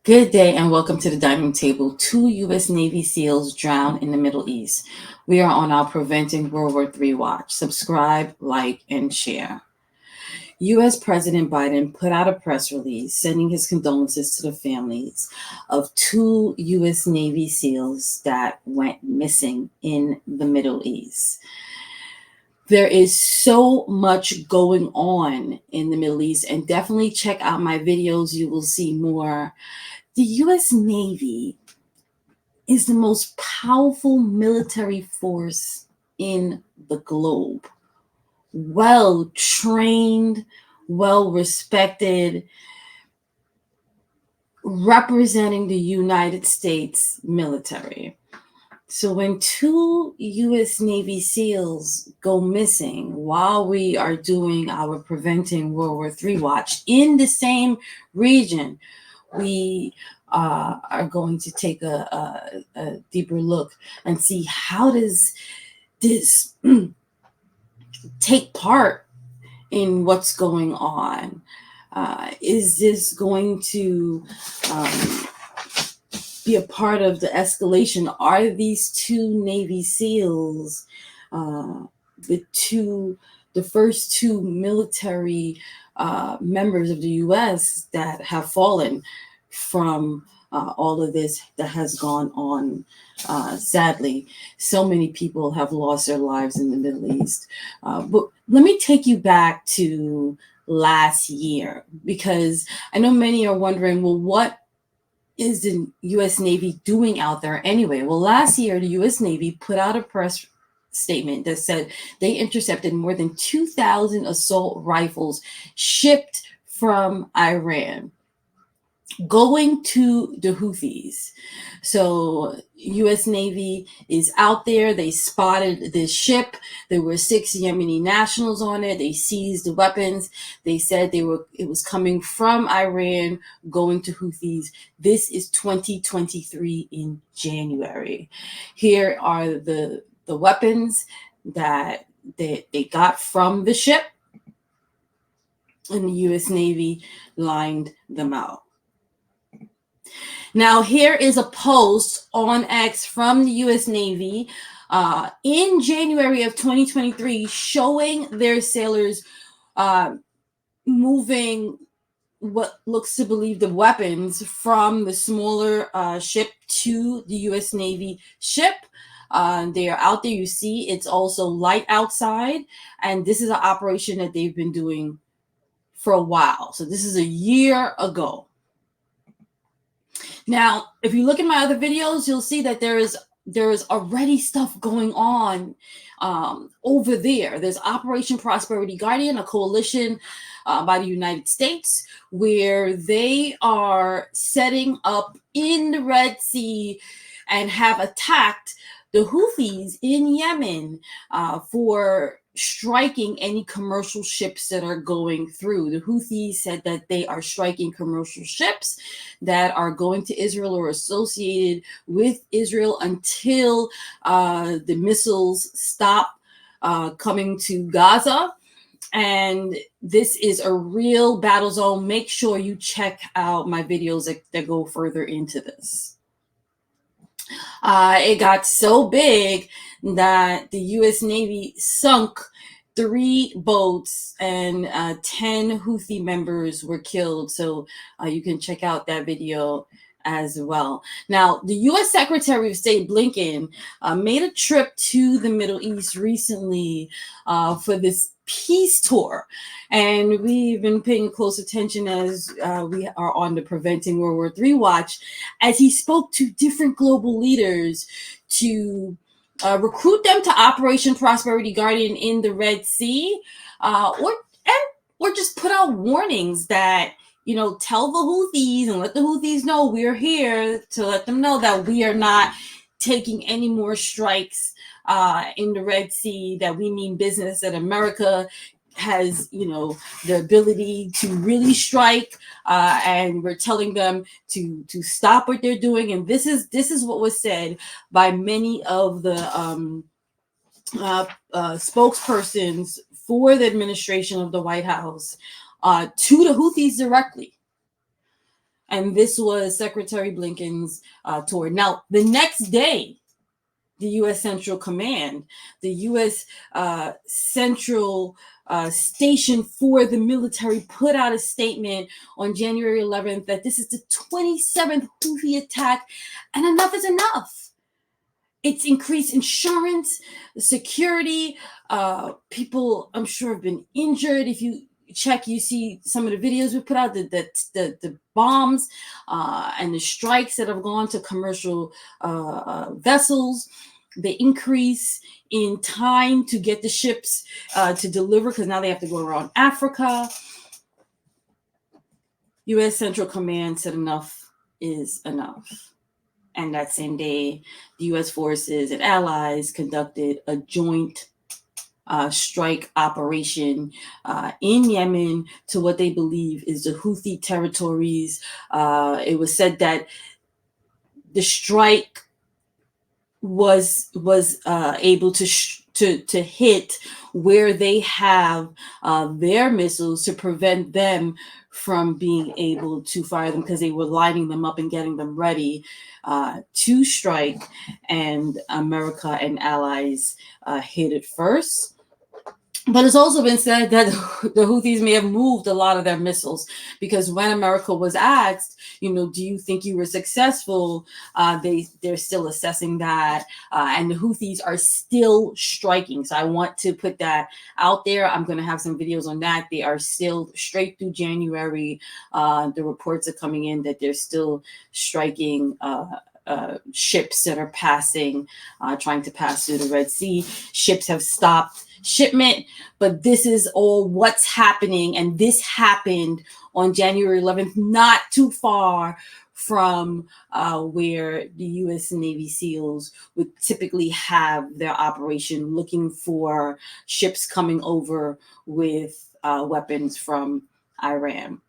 Good day and welcome to the dining table. Two U.S. Navy SEALs drown in the Middle East. We are on our Preventing World War III watch. Subscribe, like, and share. U.S. President Biden put out a press release sending his condolences to the families of two U.S. Navy SEALs that went missing in the Middle East. There is so much going on in the Middle East, and definitely check out my videos. You will see more. The U.S. Navy is the most powerful military force in the globe. Well trained, well respected, representing the United States military. So when two U.S. Navy SEALs go missing while we are doing our Preventing World War III watch in the same region, we are going to take a deeper look and see how does this take part in what's going on. Is this going to be a part of the escalation? Are these two Navy SEALs the first two military members of the U.S. that have fallen from all of this that has gone on? Sadly, so many people have lost their lives in the Middle East. But let me take you back to last year, because I know many are wondering, well, what is the U.S. Navy doing out there anyway? Well, last year, the U.S. Navy put out a press statement that said they intercepted more than 2,000 assault rifles shipped from Iran going to the Houthis. So U.S. Navy is out there. They spotted this ship. There were 6 Yemeni nationals on it. They seized the weapons. They said it was coming from Iran going to Houthis. This is 2023 in January. Here are the weapons that they got from the ship, and the U.S. Navy lined them out. Now, here is a post on X from the U.S. Navy in January of 2023 showing their sailors moving what looks to believe the weapons from the smaller ship to the U.S. Navy ship. They are out there. You see, it's also light outside, and this is an operation that they've been doing for a while. So this is a year ago. Now, if you look at my other videos, you'll see that there is already stuff going on over there. There's Operation Prosperity Guardian, a coalition by the United States, where they are setting up in the Red Sea and have attacked the Houthis in Yemen for striking any commercial ships that are going through. The Houthis said that they are striking commercial ships that are going to Israel or associated with Israel until the missiles stop coming to Gaza. And this is a real battle zone. Make sure you check out my videos that go further into this. It got so big that the U.S. Navy sunk 3 boats, and 10 Houthi members were killed. So you can check out that video as well. Now, the U.S. Secretary of State Blinken made a trip to the Middle East recently for this peace tour, and we've been paying close attention as we are on the Preventing World War III watch, as he spoke to different global leaders to recruit them to Operation Prosperity Guardian in the Red Sea, or just put out warnings that, tell the Houthis and let the Houthis know we're here to let them know that we are not taking any more strikes in the Red Sea, that we mean business, that America has, the ability to really strike, and we're telling them to stop what they're doing. And this is what was said by many of the spokespersons for the administration of the White House to the Houthis directly. And this was Secretary Blinken's tour. Now, the next day, the U.S. Central Command, the U.S. Central Station for the military, put out a statement on January 11th that this is the 27th Houthi attack, and enough is enough. It's increased insurance, security. People, I'm sure, have been injured. If you check, you see some of the videos we put out, the bombs and the strikes that have gone to commercial vessels, the increase in time to get the ships to deliver, because now they have to go around Africa. U.S. Central Command said enough is enough. And that same day, the U.S. forces and allies conducted a joint strike operation in Yemen to what they believe is the Houthi territories. It was said that the strike was able to hit where they have their missiles to prevent them from being able to fire them, because they were lining them up and getting them ready to strike, and America and allies hit it first. But it's also been said that the Houthis may have moved a lot of their missiles, because when America was asked, do you think you were successful? They're still assessing that, and the Houthis are still striking. So I want to put that out there. I'm going to have some videos on that. They are still straight through January. The reports are coming in that they're still striking ships that are passing, trying to pass through the Red Sea. Ships have stopped shipment, but this is all what's happening, and this happened on January 11th, not too far from where the U.S. Navy SEALs would typically have their operation, looking for ships coming over with weapons from Iran.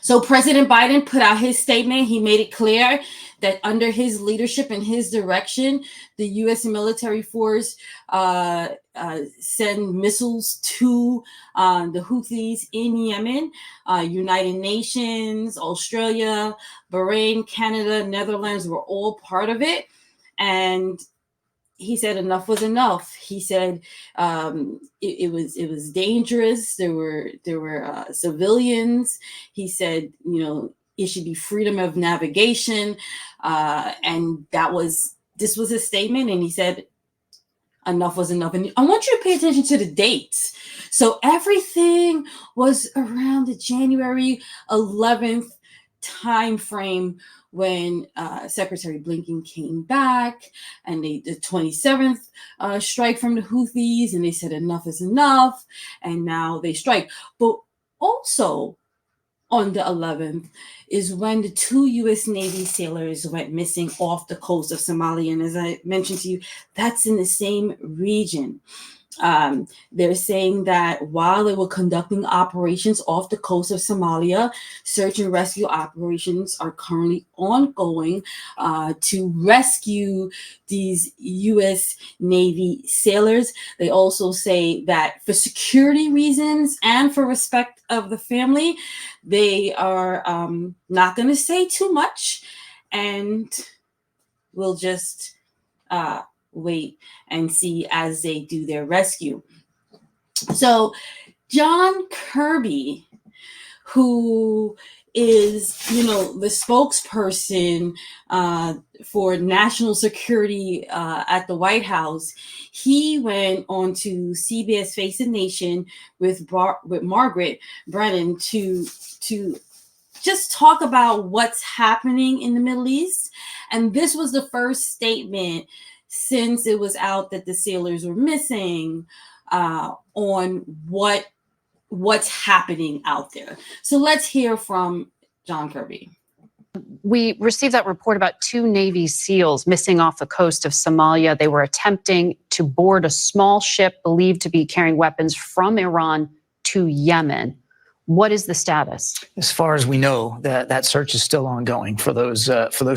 So President Biden put out his statement. He made it clear that under his leadership and his direction, the U.S. military force send missiles to the Houthis in Yemen. United Nations, Australia, Bahrain, Canada, Netherlands were all part of it. And he said enough was enough. He said it was dangerous. There were civilians. He said, it should be freedom of navigation, and this was his statement. And he said enough was enough. And I want you to pay attention to the dates. So everything was around the January 11th time frame when Secretary Blinken came back, and the 27th strike from the Houthis, and they said enough is enough, and now they strike. But also on the 11th is when the 2 U.S. Navy sailors went missing off the coast of Somalia. And as I mentioned to you, that's in the same region. They're saying that while they were conducting operations off the coast of Somalia, search and rescue operations are currently ongoing to rescue these U.S. Navy sailors. They also say that for security reasons and for respect of the family, they are not going to say too much, and we'll just wait and see as they do their rescue. So John Kirby, who is, the spokesperson for national security at the White House, he went on to CBS Face the Nation with Margaret, Brennan to just talk about what's happening in the Middle East. And this was the first statement since it was out that the sailors were missing on what's happening out there. So let's hear from John Kirby. We received that report about 2 Navy SEALs missing off the coast of Somalia. They were attempting to board a small ship believed to be carrying weapons from Iran to Yemen. What is the status? As far as we know, that search is still ongoing for those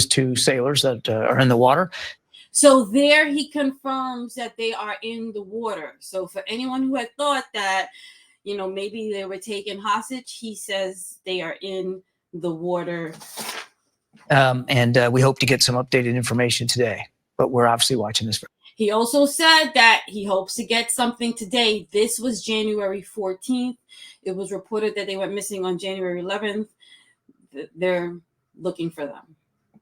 2 sailors that are in the water. So there he confirms that they are in the water. So for anyone who had thought that, maybe they were taken hostage, he says they are in the water. And we hope to get some updated information today, but we're obviously watching this. He also said that he hopes to get something today. This was January 14th. It was reported that they went missing on January 11th. They're looking for them.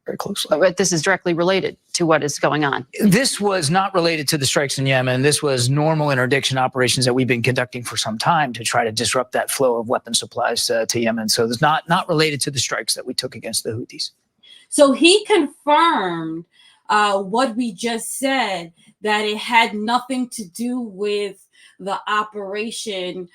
Very closely. But this is directly related to what is going on. This was not related to the strikes in Yemen. This was normal interdiction operations that we've been conducting for some time to try to disrupt that flow of weapon supplies to Yemen. So it's not related to the strikes that we took against the Houthis. So he confirmed what we just said, that it had nothing to do with the operation,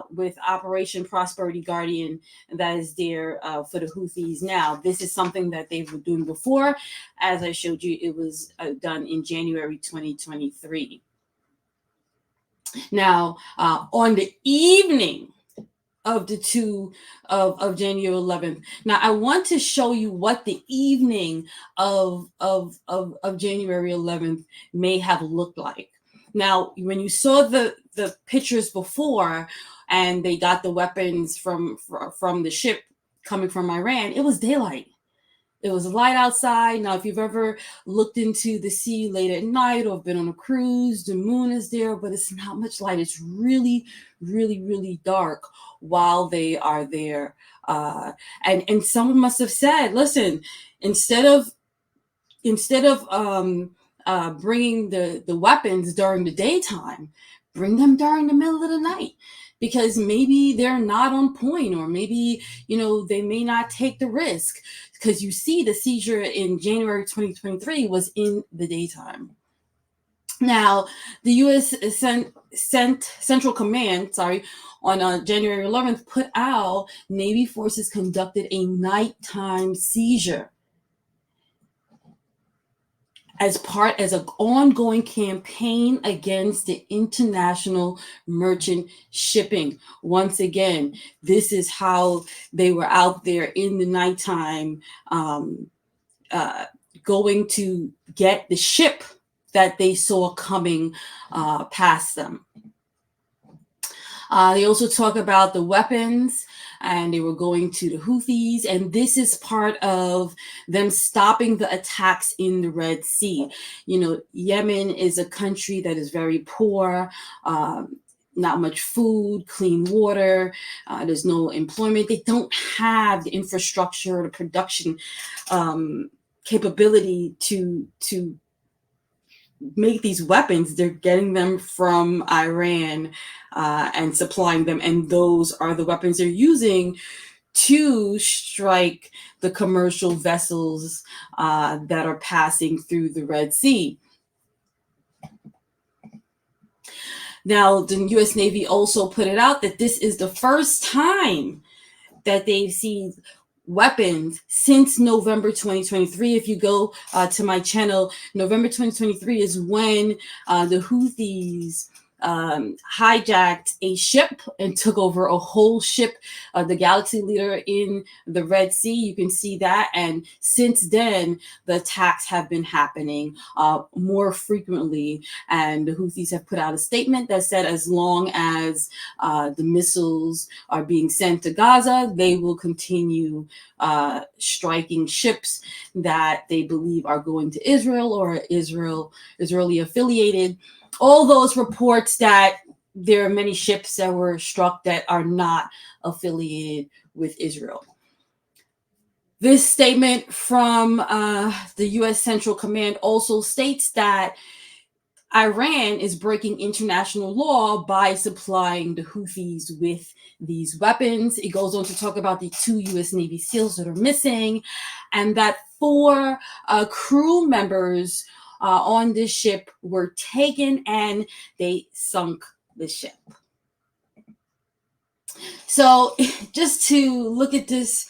with Operation Prosperity Guardian that is there for the Houthis now. This is something that they were doing before. As I showed you, it was done in January 2023. Now, on the evening of the January 11th. Now, I want to show you what the evening of January 11th may have looked like. Now, when you saw the pictures before, and they got the weapons from the ship coming from Iran, it was daylight. It was light outside. Now, if you've ever looked into the sea late at night or been on a cruise, the moon is there, but it's not much light. It's really, really, really dark while they are there. And someone must have said, listen, instead of bringing the weapons during the daytime, bring them during the middle of the night, because maybe they're not on point, or maybe, they may not take the risk, because you see the seizure in January 2023 was in the daytime. Now, the U.S. Central Command, on January 11th, put out Navy forces conducted a nighttime seizure as an ongoing campaign against the international merchant shipping. Once again, this is how they were out there in the nighttime, going to get the ship that they saw coming past them. They also talk about the weapons, and they were going to the Houthis, and this is part of them stopping the attacks in the Red Sea. Yemen is a country that is very poor, not much food, clean water, there's no employment. They don't have the infrastructure, the production capability to make these weapons. They're getting them from Iran and supplying them, and those are the weapons they're using to strike the commercial vessels that are passing through the Red Sea. Now, the U.S. Navy also put it out that this is the first time that they've seen weapons since November 2023. If you go to my channel, November 2023 is when the Houthis hijacked a ship and took over a whole ship, the Galaxy Leader, in the Red Sea. You can see that. And since then, the attacks have been happening more frequently. And the Houthis have put out a statement that said as long as the missiles are being sent to Gaza, they will continue striking ships that they believe are going to Israel or Israeli affiliated. All those reports that there are many ships that were struck that are not affiliated with Israel. This statement from the U.S. Central Command also states that Iran is breaking international law by supplying the Houthis with these weapons. It goes on to talk about the 2 U.S. Navy SEALs that are missing, and that 4 crew members on this ship were taken, and they sunk the ship. So just to look at this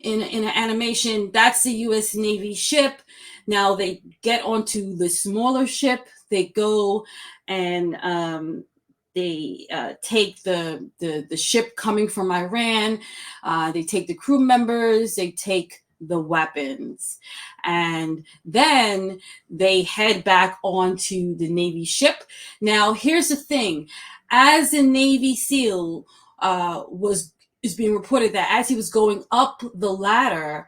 in an animation, that's the U.S. Navy ship. Now they get onto the smaller ship. They go and they take the ship coming from Iran. They take the crew members. They take the weapons, and then they head back onto the Navy ship. Now, here's the thing: as the Navy SEAL was is being reported that as he was going up the ladder,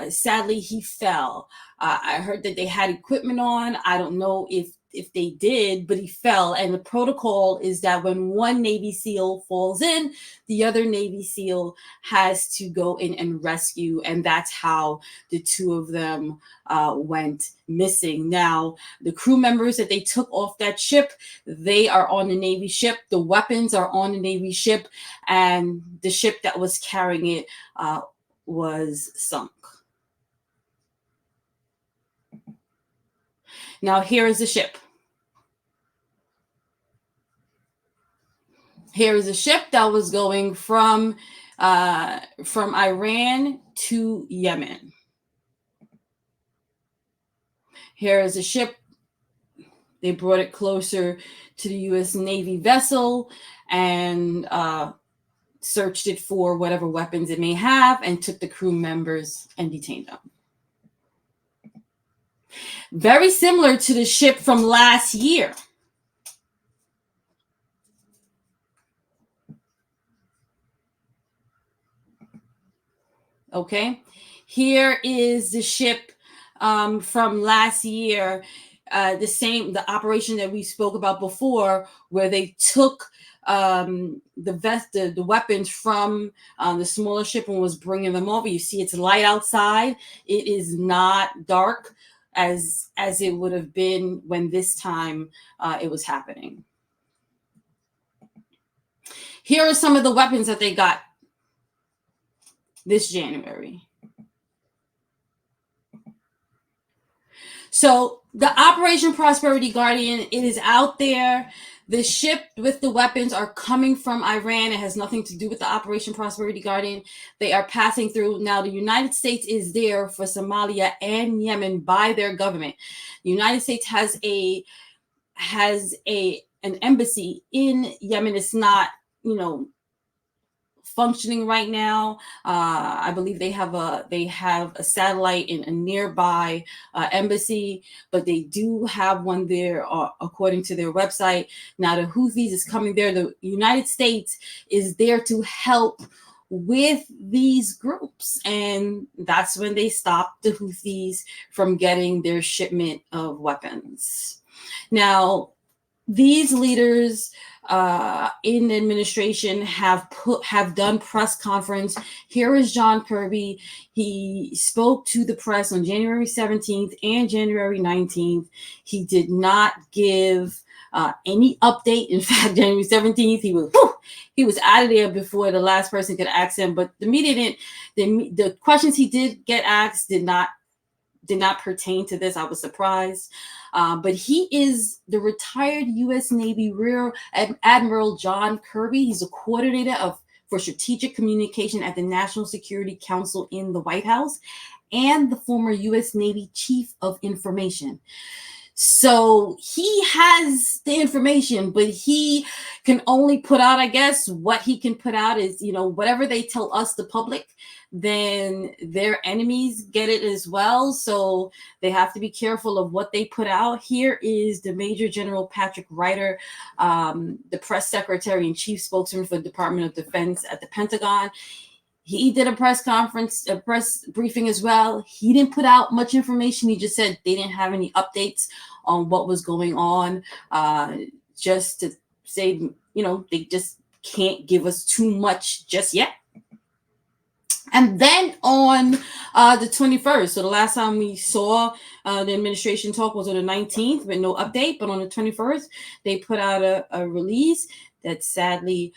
sadly he fell. I heard that they had equipment on. I don't know if they did, but he fell. And the protocol is that when one Navy SEAL falls in, the other Navy SEAL has to go in and rescue. And that's how the two of them went missing. Now, the crew members that they took off that ship, they are on the Navy ship. The weapons are on the Navy ship, and the ship that was carrying it was sunk. Now, here is the ship. Here is a ship that was going from Iran to Yemen. Here is a ship. They brought it closer to the U.S. Navy vessel and searched it for whatever weapons it may have and took the crew members and detained them. Very similar to the ship from last year. Okay, here is the ship from last year, the operation that we spoke about before, where they took the weapons from the smaller ship and was bringing them over. You see, it's light outside. It is not dark as it would have been when this time it was happening. Here are some of the weapons that they got this January. So the Operation Prosperity Guardian, it is out there. The ship with the weapons are coming from Iran. It has nothing to do with the Operation Prosperity Guardian. They are passing through. Now, the United States is there for Somalia and Yemen by their government. The United States has an embassy in Yemen. It's not, functioning right now. I believe they have a satellite in a nearby embassy, but they do have one there according to their website. Now the Houthis is coming there. The United States is there to help with these groups, and that's when they stopped the Houthis from getting their shipment of weapons. Now, these leaders in the administration have done press conference. Here is John Kirby. He spoke to the press on January 17th and January 19th. He did not give any update. In fact, January 17th, he was out of there before the last person could ask him. But the media didn't. The questions he did get asked did not pertain to this. I was surprised. But he is the retired U.S. Navy Rear Admiral John Kirby. He's a coordinator for strategic communication at the National Security Council in the White House and the former U.S. Navy Chief of Information. So he has the information, but he can only put out, I guess, what he can put out is, whatever they tell us, the public, then their enemies get it as well. So they have to be careful of what they put out. Here is the Major General Patrick Ryder, the press secretary and chief spokesman for the Department of Defense at the Pentagon. He did a press briefing as well. He didn't put out much information. He just said they didn't have any updates on what was going on. Just to say, they just can't give us too much just yet. And then on the 21st, so the last time we saw the administration talk was on the 19th with no update. But on the 21st, they put out a release that sadly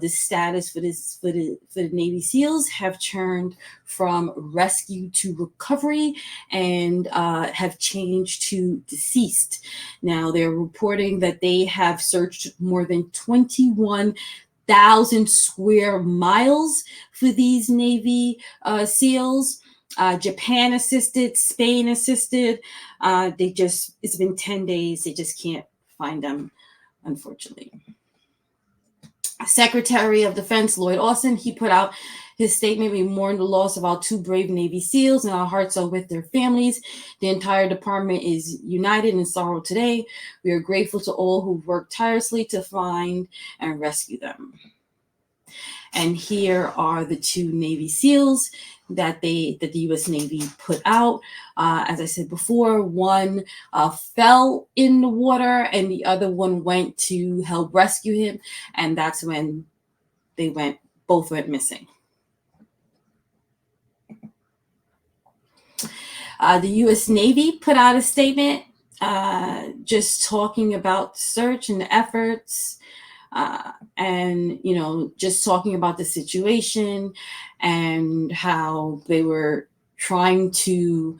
the status for the Navy SEALs have turned from rescue to recovery and have changed to deceased. Now they're reporting that they have searched more than 21,000 square miles for these Navy SEALs. Japan assisted, Spain assisted. It's been 10 days. They just can't find them, unfortunately. Secretary of Defense Lloyd Austin, he put out his statement. We mourn the loss of our two brave Navy SEALs, and our hearts are with their families. The entire department is united in sorrow today. We are grateful to all who worked tirelessly to find and rescue them. And here are the 2 Navy SEALs that the U.S. Navy put out. As I said before, one fell in the water and the other one went to help rescue him. And that's when both went missing. The U.S. Navy put out a statement just talking about the search and the efforts, and just talking about the situation and how they were trying to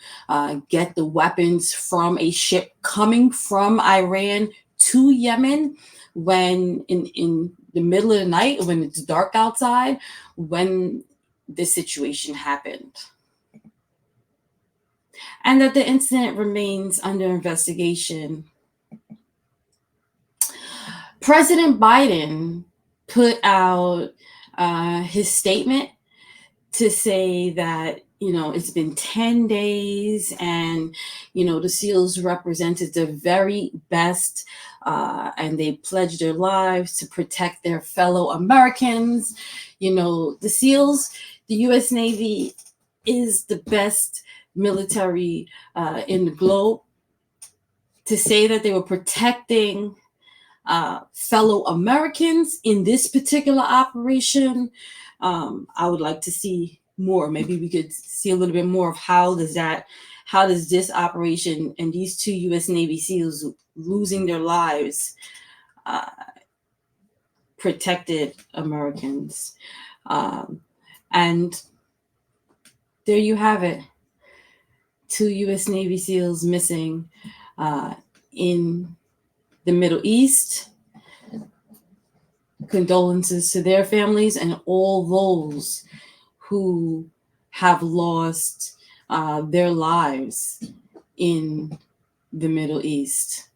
get the weapons from a ship coming from Iran to Yemen when in the middle of the night, when it's dark outside, when this situation happened. And that the incident remains under investigation. President Biden put out his statement to say that, it's been 10 days and, the SEALs represented the very best and they pledged their lives to protect their fellow Americans. The SEALs, the U.S. Navy is the best military in the globe. To say that they were protecting fellow Americans in this particular operation, I would like to see more. Maybe we could see a little bit more of how does this operation and these 2 U.S. Navy SEALs losing their lives protected Americans. And there you have it. 2 U.S. Navy SEALs missing in the Middle East. Condolences to their families and all those who have lost their lives in the Middle East.